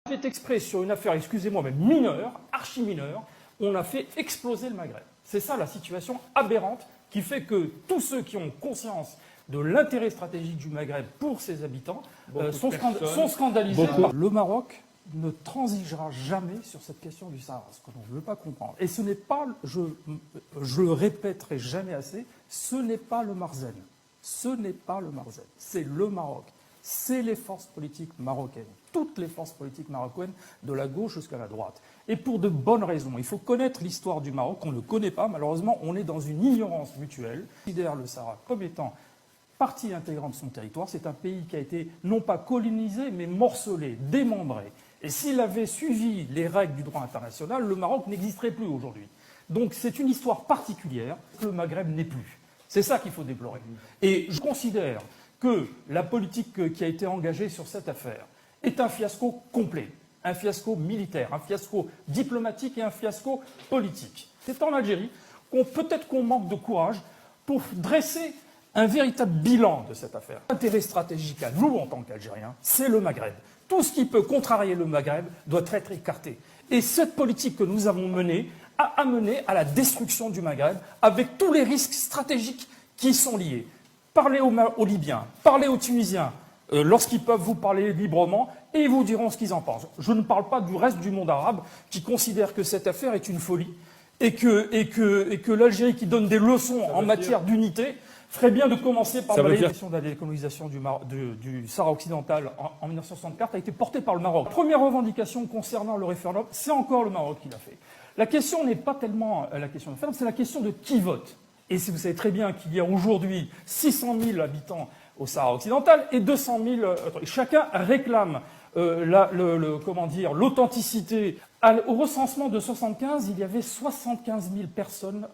fait exprès sur une affaire, excusez-moi, mais mineure, archi-mineure, on a fait exploser le Maghreb. C'est ça la situation aberrante qui fait que tous ceux qui ont conscience de l'intérêt stratégique du Maghreb pour ses habitants sont scandalisés. Le Maroc ne transigera jamais sur cette question du Sahara, ce que l'on ne veut pas comprendre. Et ce n'est pas, je le répéterai jamais assez, ce n'est pas le Marzen. Ce n'est pas le Marzen, c'est le Maroc. C'est les forces politiques marocaines, toutes les forces politiques marocaines, de la gauche jusqu'à la droite. Et pour de bonnes raisons. Il faut connaître l'histoire du Maroc, on ne le connaît pas, malheureusement, on est dans une ignorance mutuelle. On considère le Sahara comme étant partie intégrante de son territoire. C'est un pays qui a été non pas colonisé, mais morcelé, démembré. Et s'il avait suivi les règles du droit international, le Maroc n'existerait plus aujourd'hui. Donc c'est une histoire particulière que le Maghreb n'est plus. C'est ça qu'il faut déplorer. Et je considère que la politique qui a été engagée sur cette affaire est un fiasco complet, un fiasco militaire, un fiasco diplomatique et un fiasco politique. C'est en Algérie peut-être qu'on manque de courage pour dresser un véritable bilan de cette affaire. L'intérêt stratégique à nous, en tant qu'Algériens, c'est le Maghreb. Tout ce qui peut contrarier le Maghreb doit être écarté. Et cette politique que nous avons menée a amené à la destruction du Maghreb, avec tous les risques stratégiques qui y sont liés. Parlez aux Libyens, parlez aux Tunisiens, lorsqu'ils peuvent vous parler librement, et ils vous diront ce qu'ils en pensent. Je ne parle pas du reste du monde arabe qui considère que cette affaire est une folie, et que l'Algérie qui donne des leçons en matière d'unité ferait bien de commencer par la question de la décolonisation du Sahara occidental en 1964 a été portée par le Maroc. La première revendication concernant le référendum, c'est encore le Maroc qui l'a fait. La question n'est pas tellement la question de référendum, c'est la question de qui vote. Et vous savez très bien qu'il y a aujourd'hui 600 000 habitants au Sahara occidental et 200 000 autres. Chacun réclame l'authenticité. Au recensement de 1975, il y avait 75 000 personnes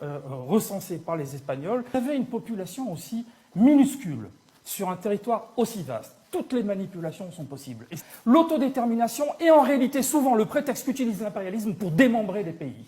recensées par les Espagnols. Il y avait une population aussi minuscule sur un territoire aussi vaste. Toutes les manipulations sont possibles. L'autodétermination est en réalité souvent le prétexte qu'utilise l'impérialisme pour démembrer les pays.